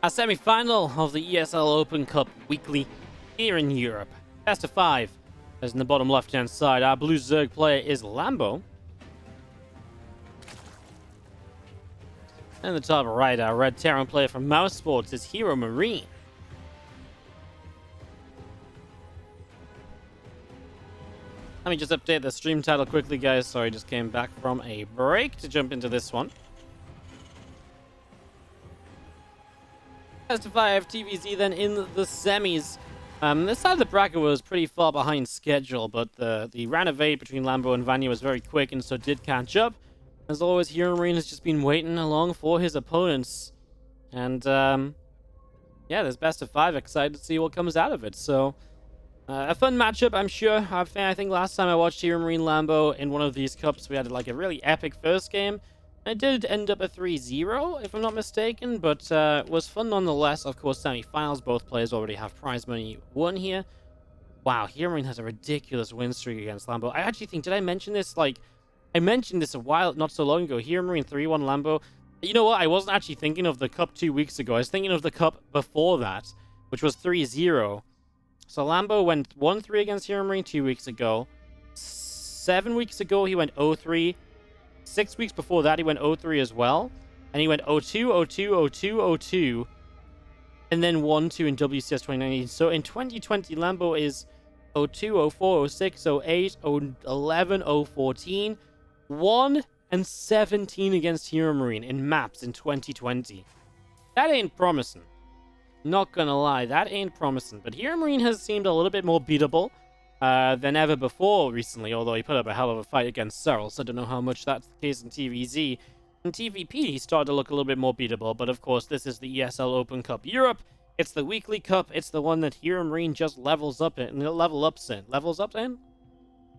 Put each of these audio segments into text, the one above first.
Our semi-final of the ESL Open Cup Weekly here in Europe. Best of 5. As in the bottom left-hand side, our blue Zerg player is Lambo. And in the top right, our red Terran player from Mouse Sports is HeroMarine. Let me just update the stream title quickly, guys. Sorry, just came back from a break to jump into this one. Best of 5 TvZ then in the semis. This side of the bracket was pretty far behind schedule, but the round of 8 between Lambo and Vanya was very quick and so did catch up. As always, HeroMarine has just been waiting along for his opponents. And, yeah, this best of 5. Excited to see what comes out of it. So, a fun matchup, I'm sure. I think last time I watched HeroMarine Lambo in one of these cups, we had like a really epic first game. It did end up a 3-0, if I'm not mistaken, but was fun nonetheless. Of course, semi-finals, both players already have prize money won here. Wow, HeroMarine has a ridiculous win streak against Lambo. I actually think, did I mention this? Like, I mentioned this not so long ago. HeroMarine 3-1 Lambo. You know what? I wasn't actually thinking of the cup 2 weeks ago. I was thinking of the cup before that, which was 3-0. So Lambo went 1-3 against HeroMarine 2 weeks ago. 7 weeks ago, he went 0-3. 6 weeks before that, he went 0-3 as well. And he went 0-2, 0-2, 0-2, 0-2. And then 1-2 in WCS 2019. So in 2020, Lambo is 0-2, 0-4, 0-6, 0-8, 0-11, 0-14. 1-17 against HeroMarine in maps in 2020. That ain't promising. Not gonna lie, that ain't promising. But HeroMarine has seemed a little bit more beatable than ever before recently, although he put up a hell of a fight against Cyril, so I don't know how much that's the case in TvZ. In TVP, he started to look a little bit more beatable, but of course, this is the ESL Open Cup Europe. It's the weekly cup. It's the one that HeroMarine just levels up in. Level ups in. Levels up in?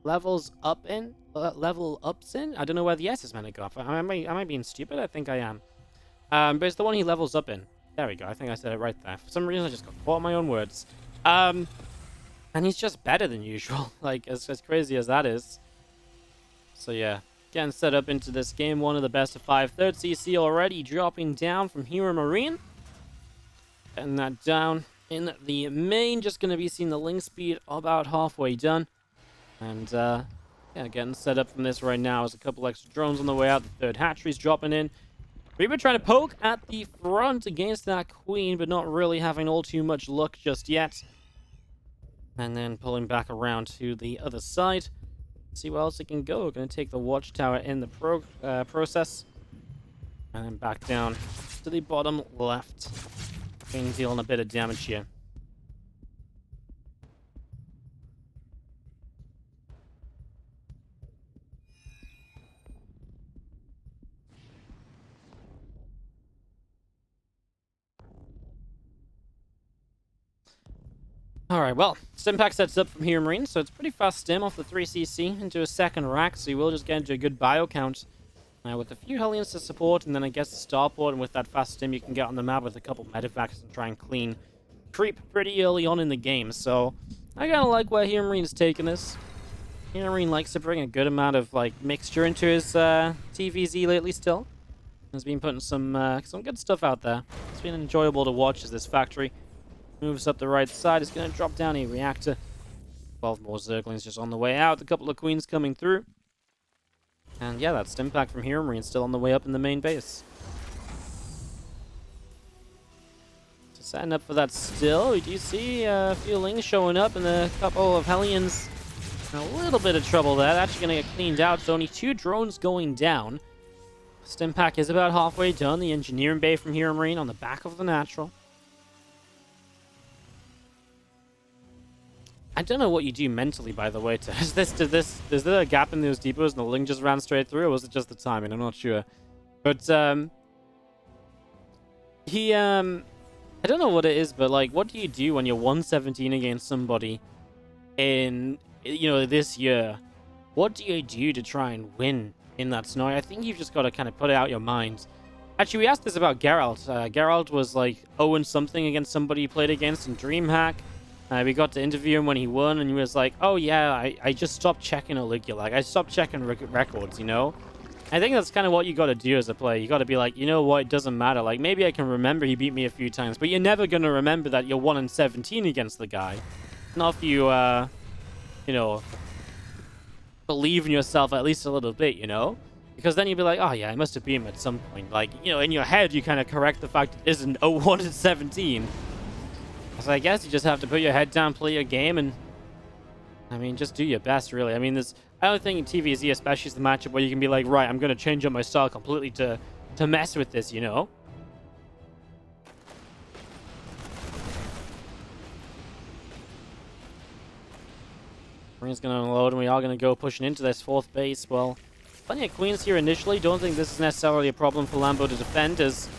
Levels up in? Level ups in? I don't know where the S is meant to go up. Am I being stupid? I think I am. But it's the one he levels up in. There we go. I think I said it right there. For some reason, I just got caught in my own words. And he's just better than usual. Like, as crazy as that is. So, yeah. Getting set up into this game. One of the best of 5. Third CC already dropping down from HeroMarine. Getting that down in the main. Just going to be seeing the link speed about halfway done. And, yeah, getting set up from this right now. There's a couple extra drones on the way out. The third hatchery's dropping in. Reaper trying to poke at the front against that queen, but not really having all too much luck just yet. And then pulling back around to the other side. See where else it can go. We're going to take the watchtower in the process. And then back down to the bottom left. Being dealing a bit of damage here. Alright, well, Stimpack sets up from HeroMarine, so it's pretty fast stim off the 3cc into a second rack, so you will just get into a good bio count with a few Hellions to support, and then I guess the starport, and with that fast stim you can get on the map with a couple medevacts and try and clean creep pretty early on in the game, so I kind of like where HeroMarine is taking this. HeroMarine likes to bring a good amount of like mixture into his TvZ lately still. He's been putting some good stuff out there. It's been enjoyable to watch as this factory moves up the right side. It's going to drop down a reactor. 12 more Zerglings just on the way out. A couple of queens coming through. And yeah, that Stimpack from HeroMarine still on the way up in the main base. So setting up for that still. We do see a few Lings showing up and a couple of Hellions. A little bit of trouble there. Actually going to get cleaned out. So only 2 drones going down. Stimpack is about halfway done. The engineering bay from HeroMarine on the back of the natural. I don't know what you do mentally, by the way. Is there a gap in those depots and the Ling just ran straight through, or was it just the timing? I'm not sure. But, I don't know what it is, but, like, what do you do when you're 117 against somebody in, this year? What do you do to try and win in that scenario? I think you've just got to kind of put it out your mind. Actually, we asked this about Geralt. Geralt was, like, 0-something against somebody he played against in DreamHack. We got to interview him when he won, and he was like, oh yeah, I just stopped checking Oligula. Like, I stopped checking records, you know? I think that's kind of what you got to do as a player. You got to be like, you know what, it doesn't matter. Like, maybe I can remember he beat me a few times, but you're never going to remember that you're 1-17 against the guy. Not if you, you know, believe in yourself at least a little bit, you know? Because then you'd be like, oh yeah, I must have beat him at some point. Like, you know, in your head, you kind of correct the fact it isn't 1-17. So I guess you just have to put your head down, play your game, and I mean, just do your best, really. I mean, I don't think in TvZ especially is the matchup where you can be like, right, I'm going to change up my style completely to mess with this, you know? Marine's going to unload, and we are going to go pushing into this fourth base. Well, plenty of queens here initially. Don't think this is necessarily a problem for Lambo to defend, as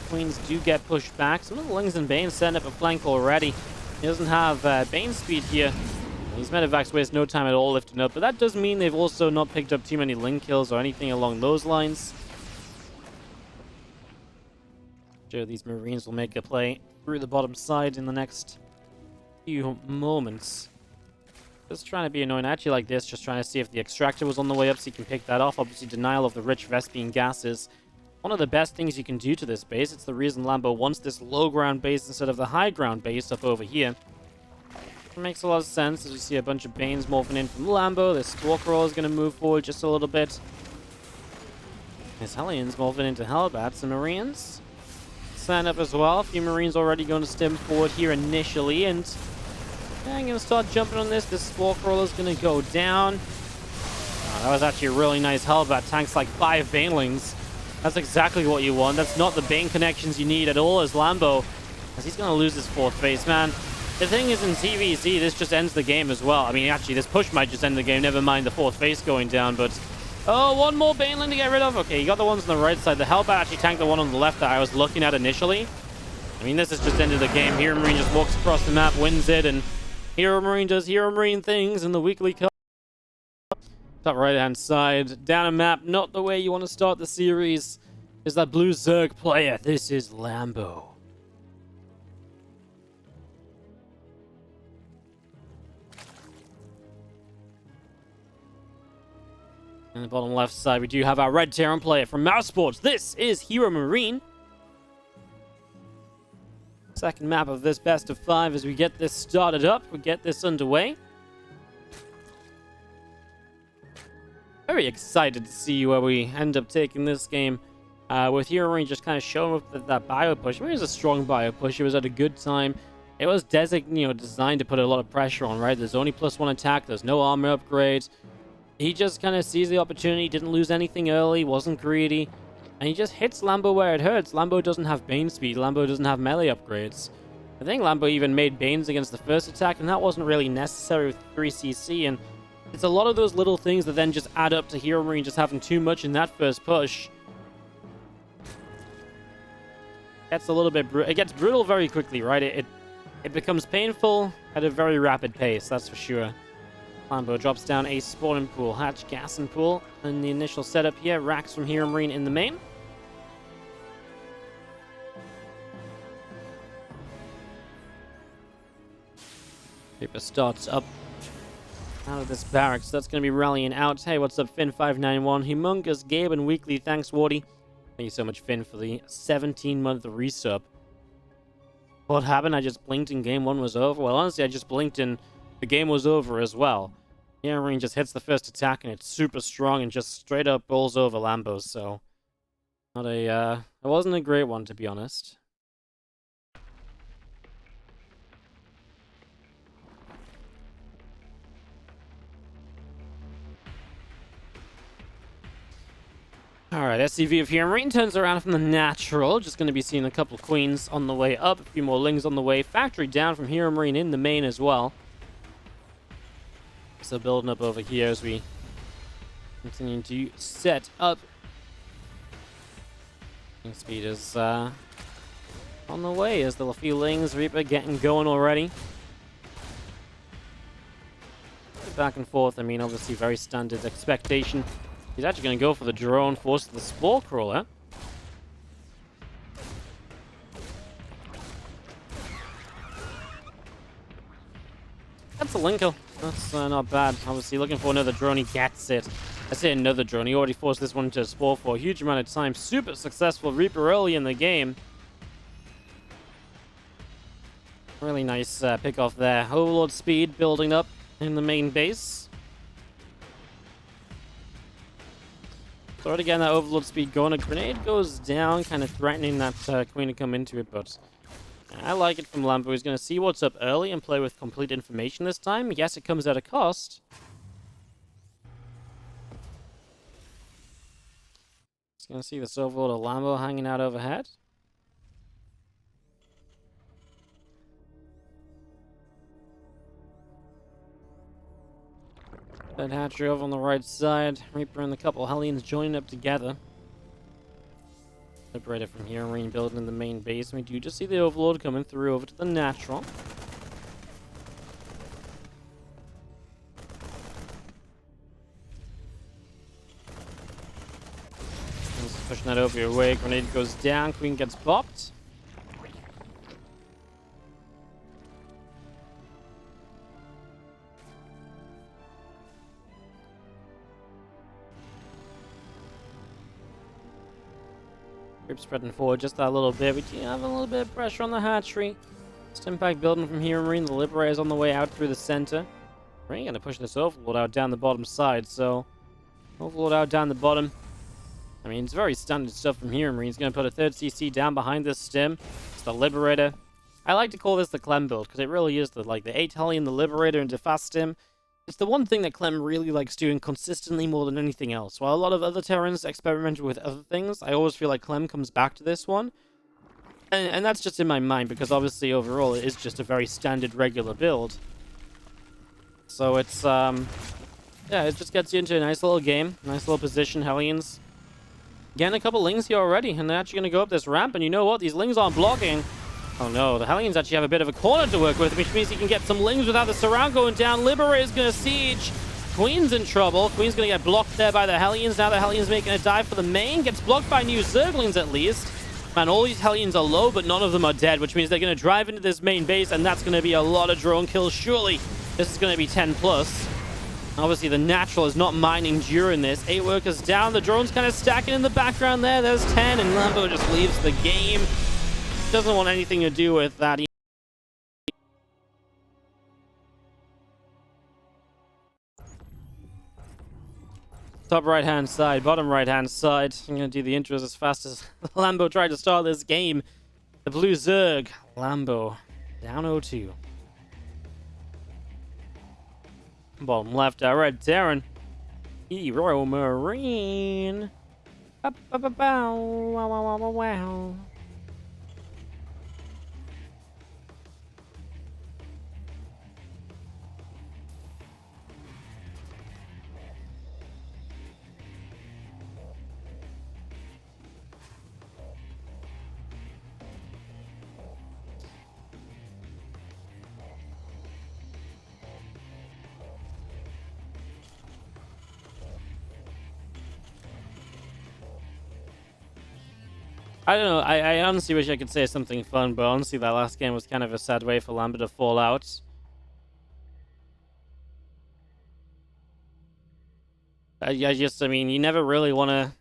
queens do get pushed back. Some of the Lings and Banes setting up a flank already. He doesn't have Bane speed here. These medevacs waste no time at all lifting up, but that does mean they've also not picked up too many Ling kills or anything along those lines. Sure, these Marines will make a play through the bottom side in the next few moments. Just trying to be annoying. I actually like this, just trying to see if the extractor was on the way up so you can pick that off. Obviously, denial of the rich Vespine gases. One of the best things you can do to this base. It's the reason Lambo wants this low ground base instead of the high ground base up over here. It makes a lot of sense as we see a bunch of Banes morphing in from Lambo. This Squawk is going to move forward just a little bit. There's Hellions morphing into Hellbats and Marines. Stand up as well. A few Marines already going to stem forward here initially. And yeah, I'm going to start jumping on this. This Squawk is going to go down. Oh, that was actually a really nice Hellbat. Tanks like 5 Banelings. That's exactly what you want. That's not the Bane connections you need at all as Lambo. As he's going to lose his fourth base, man. The thing is, in TvZ, this just ends the game as well. I mean, actually, this push might just end the game. Never mind the fourth base going down, but... Oh, one more Baneling to get rid of. Okay, you got the ones on the right side. The Hellbat actually tanked the one on the left that I was looking at initially. I mean, this is just ended the game. HeroMarine just walks across the map, wins it, and HeroMarine does HeroMarine things in the weekly cup. Top right-hand side. Down a map, not the way you want to start the series. Is that blue Zerg player. This is Lambo. In the bottom left side, we do have our red Terran player from Mouse Sports. This is HeroMarine. Second map of this best of 5 as we get this started up. We get this underway. Very excited to see where we end up taking this game. With HeroMarine just kind of showing up that bio push. I mean, it was a strong bio push. It was at a good time. It was designed to put a lot of pressure on, right? There's only +1 attack. There's no armor upgrades. He just kind of sees the opportunity, didn't lose anything early, wasn't greedy, and he just hits Lambo where it hurts. Lambo doesn't have Bane speed, Lambo doesn't have melee upgrades. I think Lambo even made Banes against the first attack, and that wasn't really necessary with 3cc, and it's a lot of those little things that then just add up to HeroMarine just having too much in that first push. Gets a little bit it gets brutal very quickly, right? It becomes painful at a very rapid pace, that's for sure. Lambo drops down a spawning pool, hatch, gas, and pool. And the initial setup here, racks from HeroMarine in the main. Reaper starts up out of this barracks. That's going to be rallying out. Hey, what's up, Finn591? Humongous, Gabe, and Weekly. Thanks, Wardy. Thank you so much, Finn, for the 17-month resub. What happened? I just blinked and game 1 was over? Well, honestly, I just blinked and the game was over as well. HeroMarine just hits the first attack and it's super strong and just straight up bowls over Lambo, so... it wasn't a great one, to be honest. Alright, SCV of HeroMarine turns around from the natural. Just going to be seeing a couple queens on the way up, a few more Lings on the way. Factory down from HeroMarine in the main as well. So building up over here as we continue to set up. Speed is on the way as the few Lings, Reaper getting going already. Back and forth, I mean, obviously very standard expectation. He's actually going to go for the drone, force the Spore Crawler. That's a Linko. That's not bad. Obviously looking for another drone. He gets it. I say another drone. He already forced this one to spawn for a huge amount of time. Super successful Reaper early in the game. Really nice pick off there. Overlord speed building up in the main base. Start again, that Overlord speed going. A grenade goes down, kind of threatening that Queen to come into it, but I like it from Lambo. He's going to see what's up early and play with complete information this time. Yes, it comes at a cost. He's going to see this Overlord of Lambo hanging out overhead. That hatchery over on the right side. Reaper and the couple Hellions joining up together. Liberator from HeroMarine building in the main base. We do just see the Overlord coming through over to the natural. Just pushing that over your way. Grenade goes down. Queen gets bopped. Group spreading forward just that little bit. We do have a little bit of pressure on the hatchery. Stimpack building from HeroMarine. The Liberator is on the way out through the center. We're going to push this Overlord out down the bottom side. So, Overlord out down the bottom. I mean, it's very standard stuff from HeroMarine. He's going to put a third CC down behind this stim. It's the Liberator. I like to call this the Clem build because it really is the 8 Hellion, the Liberator, and the fast stim. It's the one thing that Clem really likes doing consistently more than anything else. While a lot of other Terrans experimented with other things, I always feel like Clem comes back to this one. And that's just in my mind, because obviously overall it is just a very standard regular build. So it's, yeah, it just gets you into a nice little game, nice little position. Hellions getting a couple Lings here already, and they're actually going to go up this ramp, and you know what? These Lings aren't blocking. Oh no, the Hellions actually have a bit of a corner to work with, which means he can get some Lings without the surround going down. Liberator's going to siege. Queen's in trouble. Queen's going to get blocked there by the Hellions. Now the Hellions making a dive for the main. Gets blocked by new Zerglings at least. Man, all these Hellions are low, but none of them are dead, which means they're going to drive into this main base, and that's going to be a lot of drone kills. Surely this is going to be 10 plus. Obviously, the natural is not mining during this. 8 workers down. The drone's kind of stacking in the background there. There's 10, and Lambo just leaves the game. Doesn't want anything to do with that. Top right-hand side, bottom right-hand side. I'm going to do the intros as fast as Lambo tried to start this game. The blue Zerg. Lambo down 0-2. Bottom left, red Darren. HeroMarine. Wow. I don't know. I honestly wish I could say something fun, but honestly, that last game was kind of a sad way for Lambda to fall out. I mean, you never really want a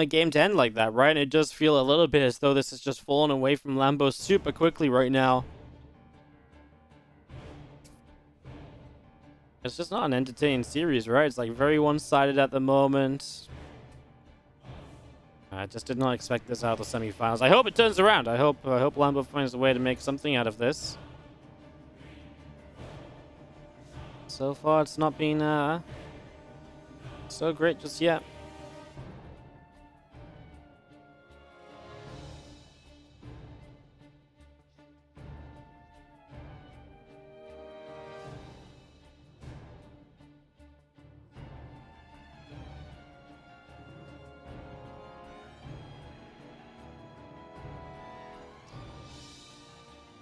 game to end like that, right? It does feel a little bit as though this is just falling away from Lambo super quickly right now. It's just not an entertaining series, right? It's like very one-sided at the moment. I just did not expect this out of the semifinals. I hope it turns around. I hope Lambo finds a way to make something out of this. So far, it's not been so great just yet.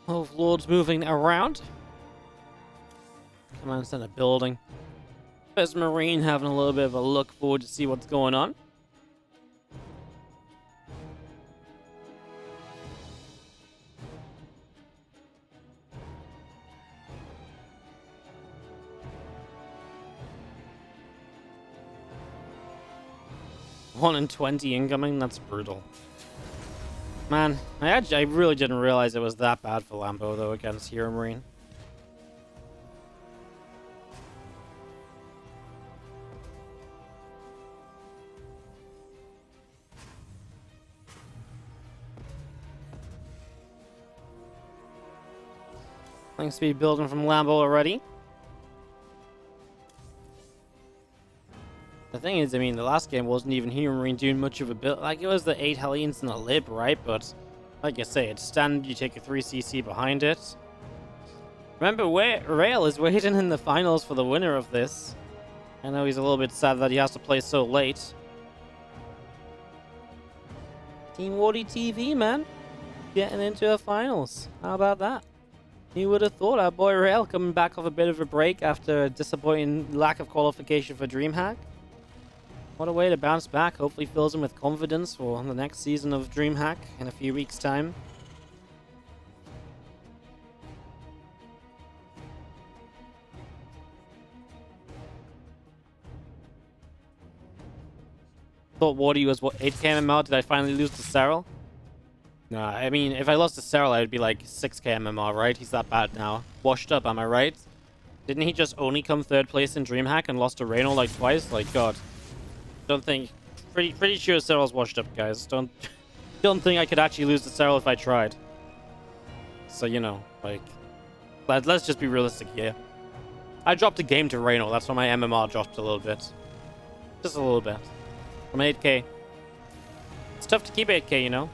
Overlord's moving around. Command center building. There's Marine having a little bit of a look forward to see what's going on. 1 in 20 incoming. That's brutal. Man, I really didn't realize it was that bad for Lambo, though, against HeroMarine. Flying speed building from Lambo already. The thing is, I mean, the last game wasn't even HeroMarine doing much of a build. Like, it was the 8 Hellions and a Lib, right? But, like I say, it's standard. You take a 3cc behind it. Remember, Rail is waiting in the finals for the winner of this. I know he's a little bit sad that he has to play so late. Team WardiTV, man. Getting into the finals. How about that? You would have thought our boy Rail coming back off a bit of a break after a disappointing lack of qualification for DreamHack. What a way to bounce back. Hopefully fills him with confidence for the next season of DreamHack in a few weeks' time. Thought Wardy was, what, 8k MMR? Did I finally lose to Cyril? Nah, I mean, if I lost to Cyril, I would be like 6k MMR, right? He's that bad now. Washed up, am I right? Didn't he just only come 3rd place in DreamHack and lost to Reynold like twice? Like, God. Don't think... Pretty sure Cyril's washed up, guys. Don't think I could actually lose to Cyril if I tried. So, you know, like... Let's just be realistic here. I dropped a game to Reynold. That's why my MMR dropped a little bit. Just a little bit. From 8k. It's tough to keep 8k, you know?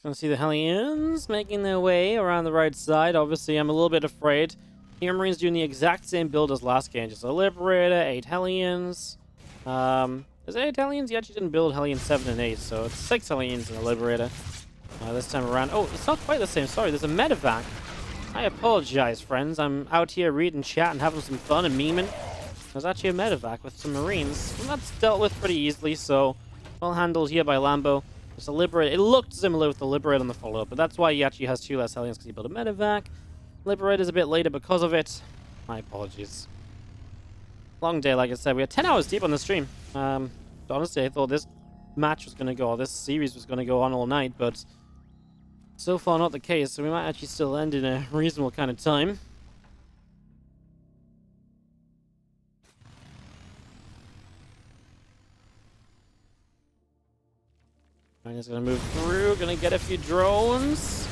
Gonna see the Hellions making their way around the right side. Obviously, I'm a little bit afraid. HeroMarine's doing the exact same build as last game. Just a Liberator, 8 Hellions. Is it 8 Hellions? You actually didn't build Hellions 7 and 8, so it's 6 Hellions and a Liberator. This time around. Oh, it's not quite the same. Sorry, there's a medevac. I apologize, friends. I'm out here reading chat and having some fun and memeing. There's actually a medevac with some Marines. And that's dealt with pretty easily, so well handled here by Lambo. It's a Liberator. It looked similar with the Liberator on the follow-up, but that's why he actually has 2 less Hellions, because he built a medevac. Liberator's a bit later because of it. My apologies. Long day, like I said. We are 10 hours deep on the stream. Honestly, I thought this match was going to go, or this series was going to go on all night, but so far not the case, so we might actually still end in a reasonable kind of time. I'm just going to move through, going to get a few drones.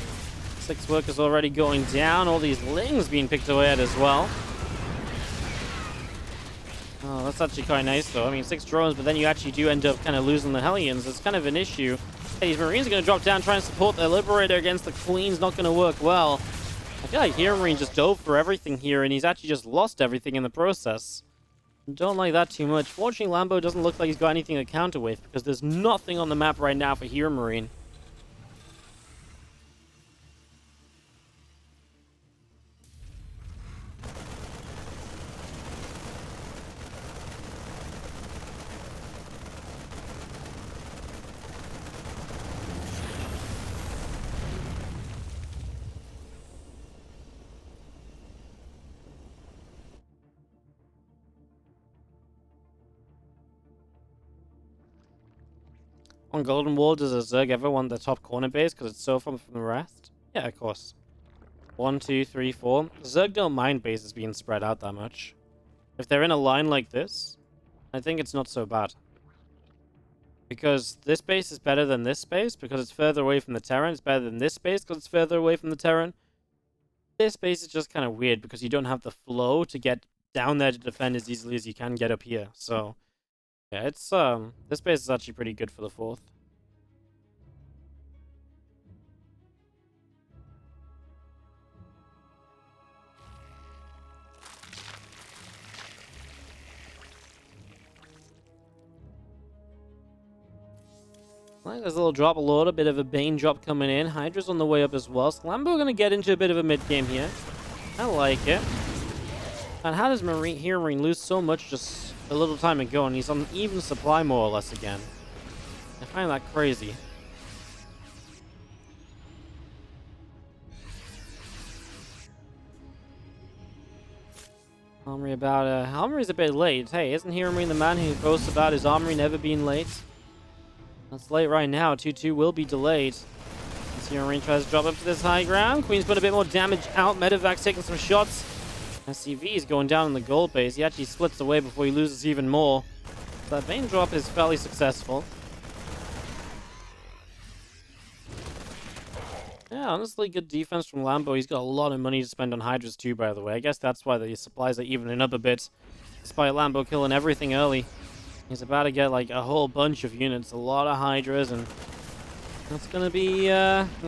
6 workers already going down, all these lings being picked away at as well. Oh, that's actually quite nice though. I mean, 6 drones, but then you actually do end up kind of losing the Hellions. It's kind of an issue. Hey, these Marines are going to drop down, try and support their Liberator against the Queen's not going to work well. I feel like HeroMarine just dove for everything here, and he's actually just lost everything in the process. Don't like that too much. Fortunately, Lambo doesn't look like he's got anything to counter with, because there's nothing on the map right now for HeroMarine. On Golden Wall, does a Zerg ever want the top corner base because it's so far from the rest? Yeah, of course. 1, 2, 3, 4. Zerg don't mind bases being spread out that much. If they're in a line like this, I think it's not so bad. Because this base is better than this base because it's further away from the Terran. It's better than this base because it's further away from the Terran. This base is just kind of weird because you don't have the flow to get down there to defend as easily as you can get up here. So... yeah, it's, this base is actually pretty good for the 4th. Right, there's a little drop load, a bit of a Bane drop coming in. Hydra's on the way up as well. So Lambo going to get into a bit of a mid-game here. I like it. And how does HeroMarine lose so much just a little time ago, and he's on even supply more or less again? I find that crazy. Armory's a bit late. Hey, isn't HeroMarine the man who boasts about his armory never being late? That's late right now. 2-2 will be delayed. As HeroMarine tries to drop up to this high ground. Queen's put a bit more damage out. Medevac's taking some shots. SCV is going down in the gold base. He actually splits away before he loses even more. So that Bane drop is fairly successful. Yeah, honestly, good defense from Lambo. He's got a lot of money to spend on Hydras too, by the way. I guess that's why the supplies are evening up a bit. Despite Lambo killing everything early. He's about to get like a whole bunch of units, a lot of Hydras, and that's gonna be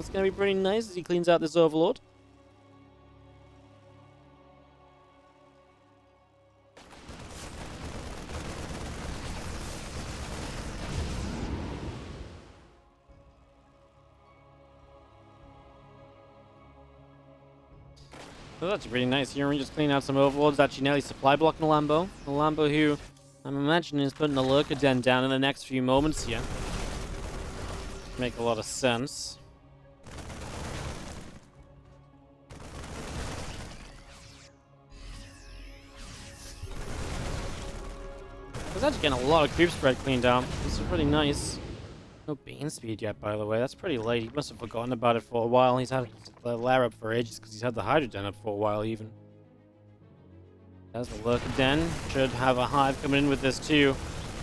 pretty nice as he cleans out this Overlord. So that's pretty nice. Here, just cleaning out some Overlords. Actually, nearly supply blocking Lambo. The Lambo who I'm imagining is putting a lurker den down in the next few moments here. Make a lot of sense. He's actually getting a lot of creep spread cleaned out. This is pretty nice. No Bane speed yet, by the way. That's pretty late. He must have forgotten about it for a while. He's had the lair up for ages because he's had the Hydra Den up for a while, even. There's the Lurker Den. Should have a hive coming in with this, too.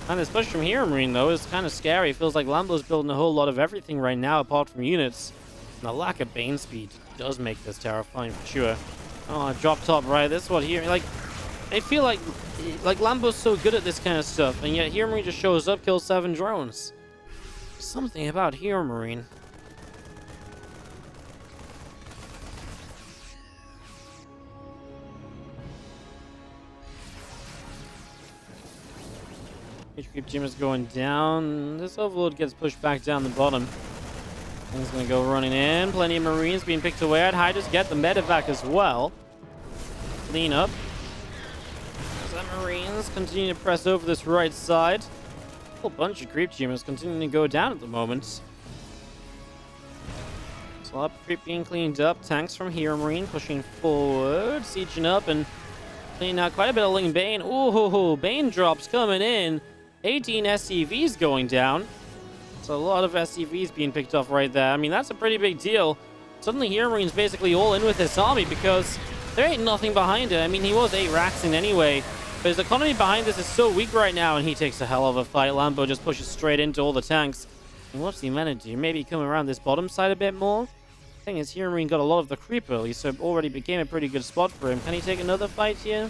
And this push from HeroMarine, though, is kind of scary. It feels like Lambo's building a whole lot of everything right now, apart from units. And the lack of Bane speed does make this terrifying for sure. Oh, drop top right. This is what here. Like, I feel like Lambo's so good at this kind of stuff, and yet HeroMarine just shows up, kills 7 drones. Something about HeroMarine. Creep team is going down. This Overlord gets pushed back down the bottom. He's going to go running in. Plenty of Marines being picked away at. Hydras get the medevac as well. Clean up. As the Marines continue to press over this right side. A whole bunch of creep teamers continuing to go down at the moment. So a lot of creep being cleaned up. Tanks from HeroMarine pushing forward. Sieging up and cleaning out quite a bit of Ling Bane. Ooh, Bane drops coming in. 18 SCVs going down. So a lot of SCVs being picked off right there. I mean, that's a pretty big deal. Suddenly HeroMarine's basically all in with this army because there ain't nothing behind it. I mean, he was 8 racks in anyway. But his economy behind this is so weak right now, and he takes a hell of a fight. Lambo just pushes straight into all the tanks. And what's he meant to do? Maybe come around this bottom side a bit more? The thing is, HeroMarine got a lot of the creep early, so it already became a pretty good spot for him. Can he take another fight here?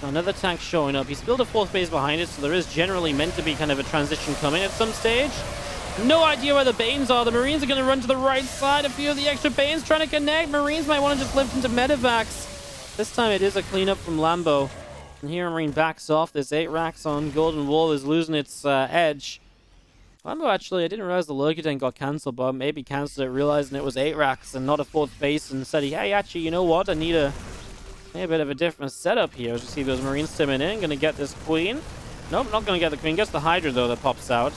Another tank showing up. He's built a 4th base behind it, so there is generally meant to be kind of a transition coming at some stage. No idea where the Banes are. The Marines are going to run to the right side. A few of the extra Banes trying to connect. Marines might want to just lift into medevacs. This time it is a cleanup from Lambo. And HeroMarine backs off. This 8 racks on Golden Wall is losing its edge. Lambo, actually, I didn't realize the Lurker Den got cancelled, but maybe cancelled it realizing it was 8 racks and not a 4th base, and said, hey, actually, you know what? I need a bit of a different setup here. As you see those Marines stimming in. Gonna get this Queen. Nope, not gonna get the Queen. Gets the Hydra, though, that pops out.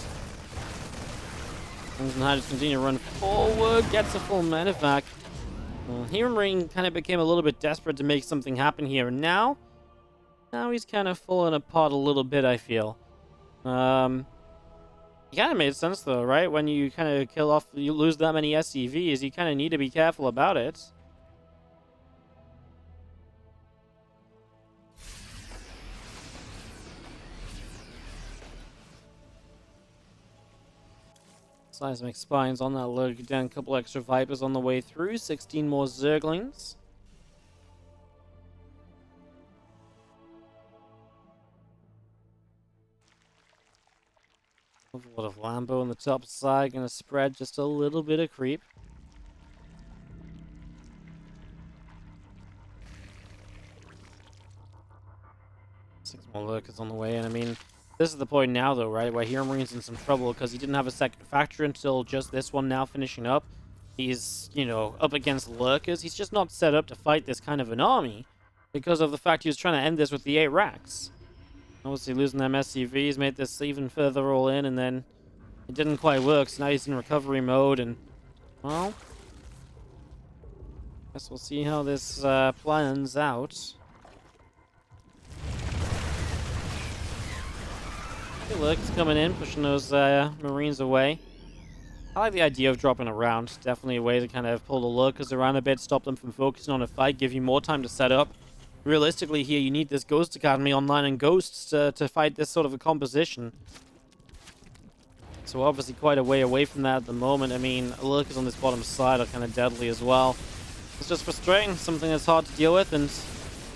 And Hydras continue to run forward. Gets a full medevac. HeroMarine kind of became a little bit desperate to make something happen here. And now he's kind of falling apart a little bit, I feel. It kind of made sense, though, right? When you kind of kill off, you lose that many SCVs, you kind of need to be careful about it. Seismic Spines on that Lurker Den. A couple extra Vipers on the way through. 16 more Zerglings. A lot of Lambo on the top side. Gonna spread just a little bit of creep. Six more Lurkers on the way, and I mean, this is the point now, though, right, where HeroMarine's in some trouble because he didn't have a second factor until just this one now finishing up. He's, you know, up against Lurkers. He's just not set up to fight this kind of an army because of the fact he was trying to end this with the 8 racks. Obviously, losing them SCVs made this even further all in, and then it didn't quite work, so now he's in recovery mode, and, well, guess we'll see how this plans out. Lurkers coming in, pushing those Marines away. I like the idea of dropping around. Definitely a way to kind of pull the Lurkers around a bit, stop them from focusing on a fight, give you more time to set up. Realistically here, you need this Ghost Academy online and Ghosts to fight this sort of a composition. So obviously quite a way away from that at the moment. I mean, Lurkers on this bottom side are kind of deadly as well. It's just frustrating, something that's hard to deal with, and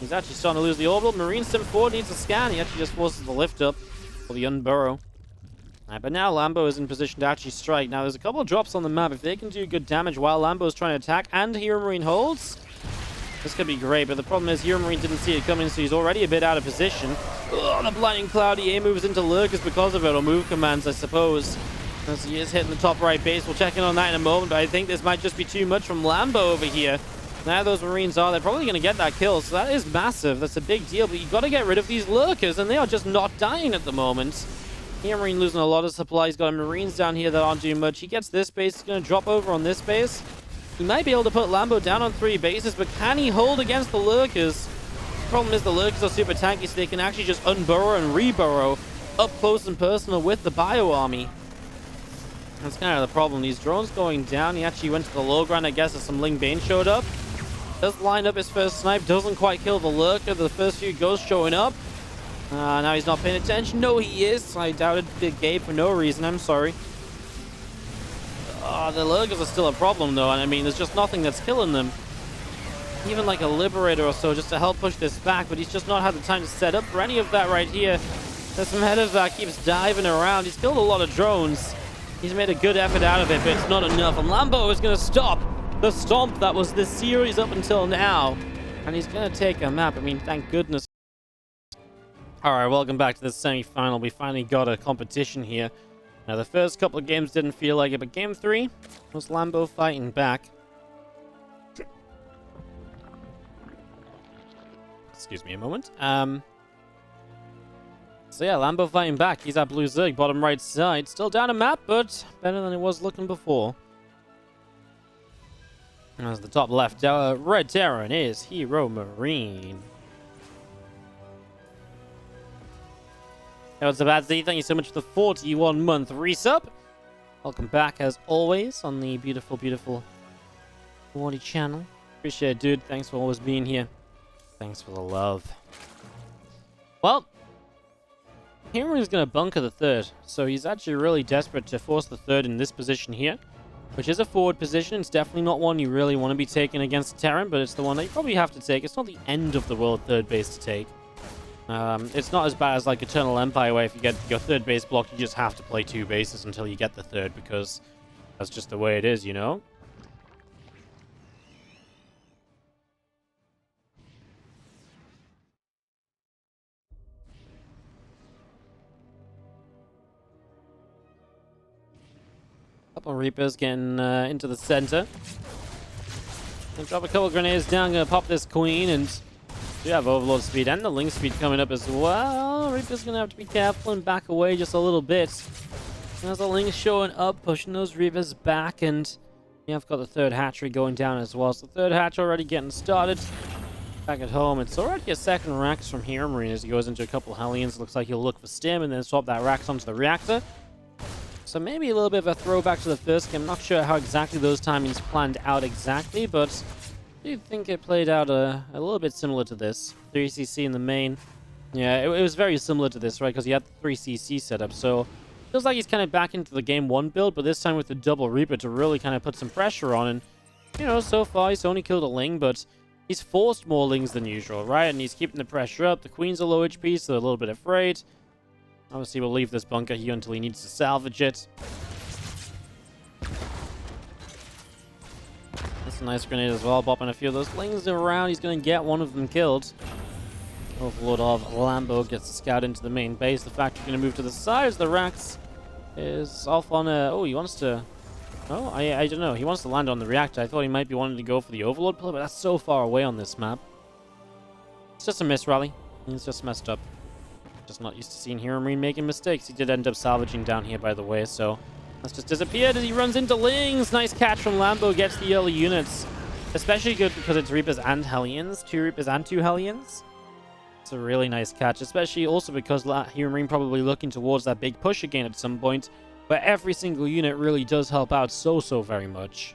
he's actually starting to lose the orbital. Marine Sim 4 needs a scan. He actually just forces the lift up for the unburrow. But now Lambo is in position to actually strike. Now there's a couple of drops on the map. If they can do good damage while Lambo is trying to attack and HeroMarine holds, this could be great. But the problem is HeroMarine didn't see it coming, so he's already a bit out of position. Oh, the blinding cloudy air moves into Lurkers because of it, or move commands, I suppose. As he is hitting the top right base. We'll check in on that in a moment, but I think this might just be too much from Lambo over here. Now those Marines are, they're probably going to get that kill, so that is massive. That's a big deal, but you've got to get rid of these Lurkers, and they are just not dying at the moment. HeroMarine losing a lot of supply. He's got Marines down here that aren't doing much. He gets this base. He's going to drop over on this base. He might be able to put Lambo down on 3 bases, but can he hold against the Lurkers? The problem is the Lurkers are super tanky, so they can actually just unburrow and reburrow up close and personal with the Bio Army. That's kind of the problem. These drones going down. He actually went to the low ground, I guess, as some Ling Bane showed up. Does line up his first snipe. Doesn't quite kill the Lurker. The first few ghosts showing up. Now he's not paying attention. No, he is. I doubted Big Gabe for no reason. I'm sorry. The Lurkers are still a problem, though. And I mean, there's just nothing that's killing them. Even like a Liberator or so just to help push this back. But he's just not had the time to set up for any of that right here. There's some headers that keeps diving around. He's killed a lot of drones. He's made a good effort out of it, but it's not enough. And Lambo is going to stop the stomp that was this series up until now. And he's going to take a map. I mean, thank goodness. Alright, welcome back to the semi-final. We finally got a competition here. Now, the first couple of games didn't feel like it, but game 3 was Lambo fighting back. Excuse me a moment. So yeah, Lambo fighting back. He's at Blue Zerg, bottom right side. Still down a map, but better than it was looking before. As the top left, Red Terran is HeroMarine. Hey, what's up, Adzi? Thank you so much for the 41-month resub. Welcome back, as always, on the beautiful, beautiful Wardy channel. Appreciate it, dude. Thanks for always being here. Thanks for the love. Well, HeroMarine's going to bunker the third, so he's actually really desperate to force the third in this position here, which is a forward position. It's definitely not one you really want to be taking against Terran, but it's the one that you probably have to take. It's not the end of the world third base to take. It's not as bad as like Eternal Empire, where if you get your third base blocked, you just have to play 2 bases until you get the third, because that's just the way it is, you know? Couple Reapers getting into the center. Gonna drop a couple grenades down, gonna pop this queen, and do have Overlord speed and the Ling speed coming up as well. Reaper's gonna have to be careful and back away just a little bit. As the Ling's showing up, pushing those Reapers back, and yeah, I've got the third hatchery going down as well. So the third hatch already getting started. Back at home, it's already a second Rax from HeroMarine as he goes into a couple Hellions. Looks like he'll look for Stim and then swap that Rax onto the reactor. So maybe a little bit of a throwback to the first game. I'm not sure how exactly those timings planned out exactly, but I do think it played out a little bit similar to this. 3cc in the main. Yeah, it was very similar to this, right? Because he had the 3cc setup. So feels like he's kind of back into the game 1 build, but this time with the double Reaper to really kind of put some pressure on. And, you know, so far he's only killed a Ling, but he's forced more Lings than usual, right? And he's keeping the pressure up. The Queen's a low HP, so they're a little bit afraid. Obviously, we'll leave this bunker here until he needs to salvage it. That's a nice grenade as well. Bopping a few of those Lings around. He's going to get one of them killed. Overlord of Lambo gets the scout into the main base. The Factory's going to move to the side as the Rax is off on a... Oh, he wants to... Oh, I don't know. He wants to land on the reactor. I thought he might be wanting to go for the Overlord play, but that's so far away on this map. It's just a miss rally. He's just messed up. Just not used to seeing HeroMarine making mistakes. He did end up salvaging down here, by the way, so that's just disappeared as he runs into Lings. Nice catch from Lambo, gets the early units. Especially good because it's Reapers and Hellions. 2 Reapers and 2 Hellions. It's a really nice catch, especially also because HeroMarine probably looking towards that big push again at some point, where every single unit really does help out so very much.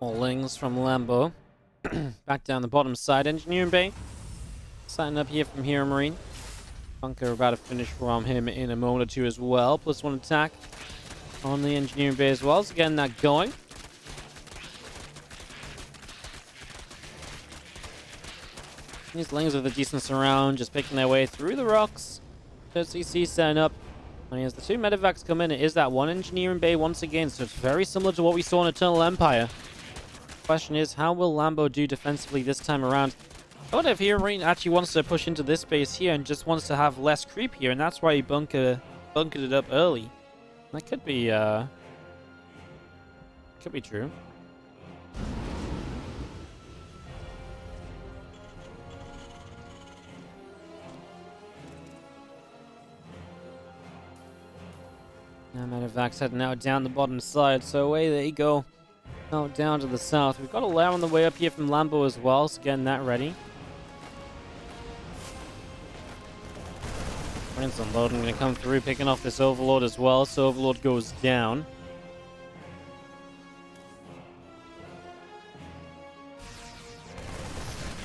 More Lings from Lambo. Back down the bottom side. Engineering Bay. Signing up here from HeroMarine. Bunker about to finish from him in a moment or two as well. +1 attack on the Engineering Bay as well. So getting that going. These Lings with a decent surround. Just picking their way through the rocks. CC setting up. And as the two medevacs come in, it is that one Engineering Bay once again. So it's very similar to what we saw in Eternal Empire. Question is, how will Lambo do defensively this time around? I wonder if HeroMarine actually wants to push into this base here and just wants to have less creep here, and that's why he bunkered it up early. That could be true. Now Medevac's heading out down the bottom side, so away they go. Now down to the south. We've got a lair on the way up here from Lambo as well, so getting that ready. Prince unloading, going to come through, picking off this Overlord as well, so Overlord goes down.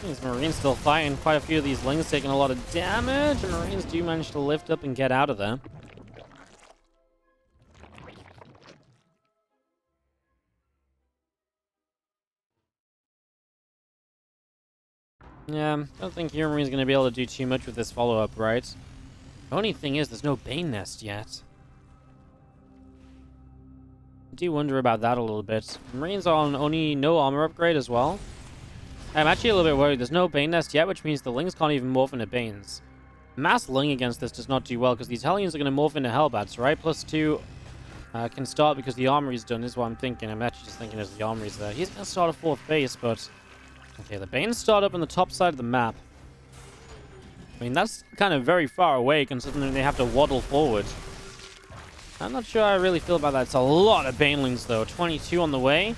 These Marines still fighting. Quite a few of these Lings taking a lot of damage, and Marines do manage to lift up and get out of there. Yeah, I don't think HeroMarine's going to be able to do too much with this follow-up, right? The only thing is, there's no Bane Nest yet. I do wonder about that a little bit. Marines are on only no armor upgrade as well. I'm actually a little bit worried. There's no Bane Nest yet, which means the Lings can't even morph into Banes. Mass Ling against this does not do well, because these Hellions are going to morph into Hellbats, right? +2 can start because the armory's done, is what I'm thinking. I'm actually just thinking as the armory's there. He's going to start a 4th base, but... Okay, the Banes start up on the top side of the map. I mean, that's kind of very far away, considering they have to waddle forward. I'm not sure how I really feel about that. It's a lot of Banelings, though. 22 on the way.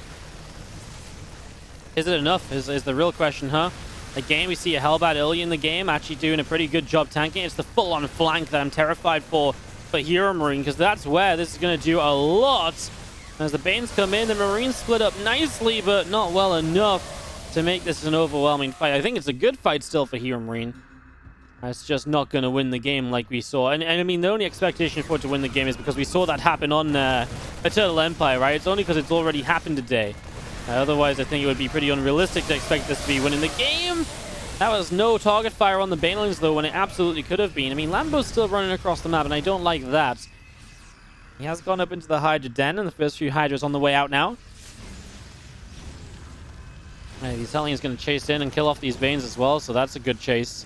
Is it enough? Is the real question, huh? Again, we see a Hellbat early in the game, actually doing a pretty good job tanking. It's the full-on flank that I'm terrified for HeroMarine, because that's where this is going to do a lot. As the Banes come in, the Marines split up nicely, but not well enough to make this an overwhelming fight. I think it's a good fight still for HeroMarine. It's just not going to win the game like we saw. And I mean, the only expectation for it to win the game is because we saw that happen on Eternal Empire, right? It's only because it's already happened today. Otherwise, I think it would be pretty unrealistic to expect this to be winning the game. That was no target fire on the Banelings, though, when it absolutely could have been. I mean, Lambo's still running across the map, and I don't like that. He has gone up into the Hydra Den, and the first few Hydras on the way out now. These Hellions going to chase in and kill off these Banes as well, so that's a good chase.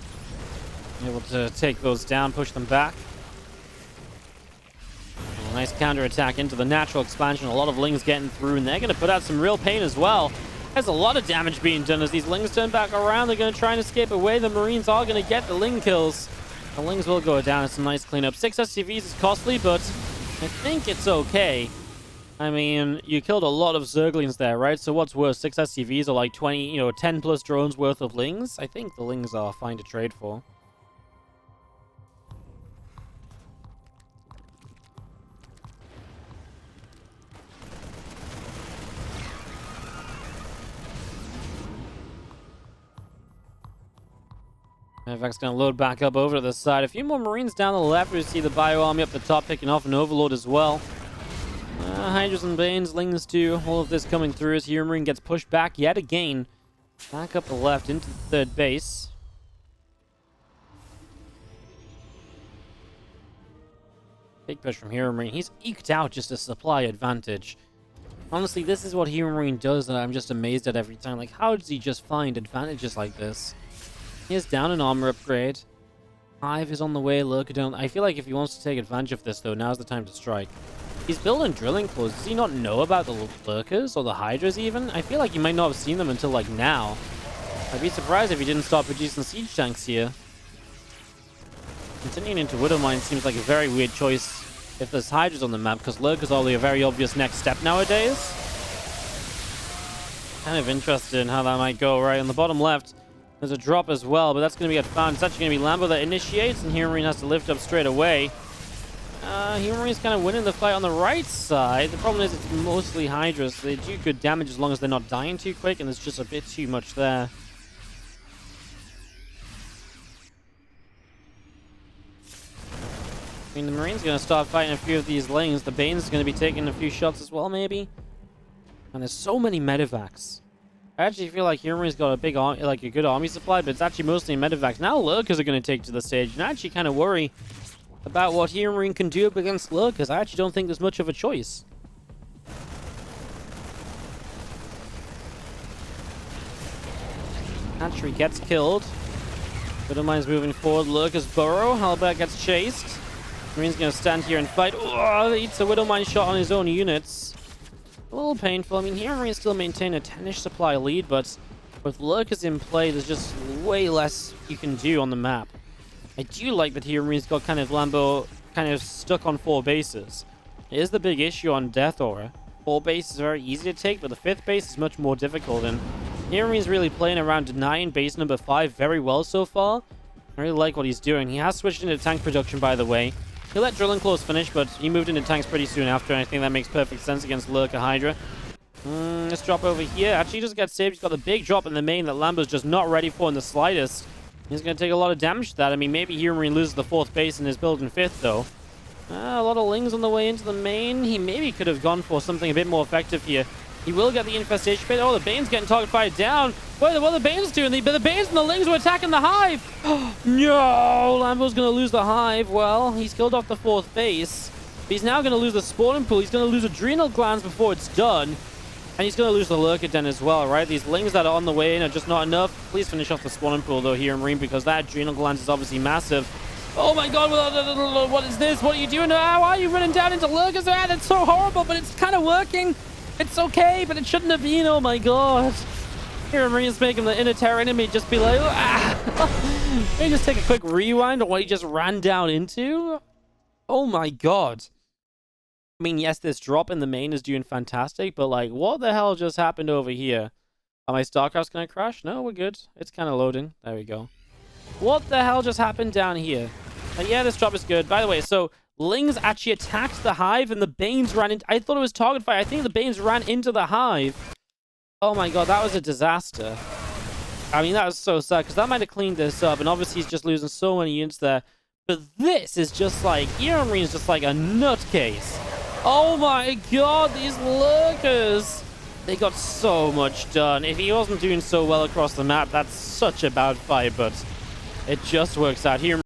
Able to take those down, push them back. A nice counter-attack into the natural expansion. A lot of Lings getting through, and they're going to put out some real pain as well. There's a lot of damage being done as these Lings turn back around. They're going to try and escape away. The Marines are going to get the Ling kills. The Lings will go down. It's a nice cleanup. 6 SCVs is costly, but I think it's okay. I mean, you killed a lot of Zerglings there, right? So what's worse, 6 SCVs or like 20, 10 plus drones worth of Lings? I think the Lings are fine to trade for. Medevac's going to load back up over to the side. A few more Marines down the left. We see the Bio Army up the top picking off an Overlord as well. Hydras and Banes, Lings too. All of this coming through as HeroMarine gets pushed back yet again. Back up the left into the 3rd base. Big push from HeroMarine. He's eked out just a supply advantage. Honestly, this is what HeroMarine does that I'm just amazed at every time. Like, how does he just find advantages like this? He is down an armor upgrade. Hive is on the way, Lurker down. I feel like if he wants to take advantage of this, though, now's the time to strike. He's building drilling claws. Does he not know about the Lurkers or the Hydras even? I feel like he might not have seen them until, like, now. I'd be surprised if he didn't start producing siege tanks here. Continuing into Widowmine seems like a very weird choice if there's Hydras on the map, because Lurkers are a very obvious next step nowadays. Kind of interested in how that might go. Right on the bottom left, there's a drop as well, but that's going to get found. It's actually going to be Lambo that initiates, and HeroMarine has to lift up straight away. HeroMarine's kind of winning the fight on the right side. The problem is it's mostly Hydras. They do good damage as long as they're not dying too quick, and there's just a bit too much there. I mean, the Marine's going to start fighting a few of these lanes. The Bane's going to be taking a few shots as well, maybe. And there's so many medevacs. I actually feel like HeroMarine's got a big, a good army supply, but it's actually mostly medevacs. Now Lurkers are going to take to the stage, and I actually kind of worry about what HeroMarine can do up against Lurkers. I actually don't think there's much of a choice. Hatchery gets killed. Widowmine's moving forward. Lurkers burrow. Halbert gets chased. Marine's going to stand here and fight. Oh, he eats a Widowmine shot on his own units. A little painful. I mean, HeroMarine still maintain a 10-ish supply lead, but with Lurkers in play, there's just way less you can do on the map. I do like that HeroMarine's got kind of Lambo kind of stuck on 4 bases. It is the big issue on Death Aura. 4 bases is very easy to take, but the 5th base is much more difficult, and HeroMarine's really playing around denying base number 5 very well so far. I really like what he's doing. He has switched into tank production, by the way. He let Drilling Claws finish, but he moved into tanks pretty soon after, and I think that makes perfect sense against Lurker Hydra. Let's drop over here. Actually, he just got saved. He's got the big drop in the main that Lambo's just not ready for in the slightest. He's going to take a lot of damage to that. I mean, maybe HeroMarine loses the 4th base and is building 5th, though. A lot of Lings on the way into the main. He maybe could have gone for something a bit more effective here. He will get the infestation pit. Oh, the Bane's getting target fired down. What are the Banes doing? The Banes and the Lings were attacking the Hive. No! Lambo's going to lose the Hive. Well, he's killed off the 4th base. But he's now going to lose the spawning pool. He's going to lose adrenal glands before it's done. And he's going to lose the Lurker Den as well, right? These Lings that are on the way in are just not enough. Please finish off the spawning pool, though, HeroMarine, because that adrenal glands is obviously massive. Oh my god, what is this? What are you doing? Why are you running down into Lurkers? That's so horrible, but it's kind of working. It's okay, but it shouldn't have been. Oh my god. HeroMarine's making the inner terror enemy just be like, ah. Maybe just take a quick rewind on what he just ran down into. Oh my god. I mean, yes, this drop in the main is doing fantastic, but like, what the hell just happened over here? Are my StarCrafts gonna crash? No, we're good. It's kind of loading. There we go. What the hell just happened down here? Yeah, this drop is good. By the way, so Lings actually attacked the Hive and the Banes ran into... I thought it was target fire. I think the Banes ran into the Hive. Oh my god, that was a disaster. I mean, that was so sad, because that might have cleaned this up, and obviously he's just losing so many units there. But this is just like... HeroMarine's just like a nutcase. Oh my god, these Lurkers! They got so much done. If he wasn't doing so well across the map, that's such a bad fight, but it just works out. Here.